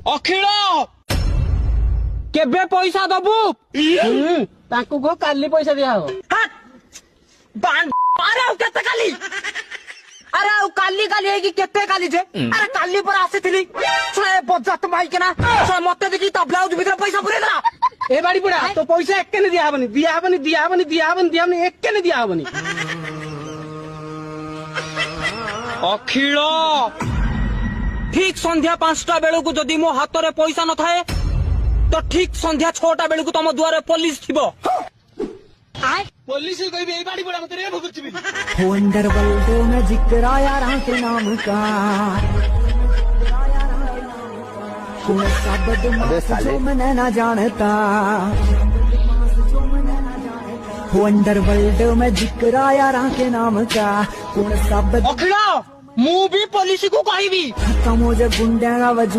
अखिल केबे पैसा दबु ताकू को काली पैसा दिया हो अरे केते काली अरे काली काली है कि केते काली जे अरे काली पर आसीथिली छे बजत माइकना छे मते देखि त ब्लाउज भीतर पैसा पुरे दला ए बाड़ी बुढ़ा तो पैसा एक ने दिया हबनी एक ने दिया हबनी अखिल ठीक संध्या 5टा बेलू को जदि मो हाथ रे पैसा न थाए तो ठीक संध्या 6टा बेलू को तुम दुआरे पुलिस थिबो पुलिस कोई ए बाड़ी बुढ़ा मत रे भगुचबी वंडरवर्ल्ड में जिक्र आया राम के नाम का कौन सा बदमाश जो मैंने ना जानता वंडरवर्ल्ड में जिक्र आया राम के नाम का कौन सा अखिल मु भी पुलिस को कहबी खत्म हो जा गुंडा का वजूद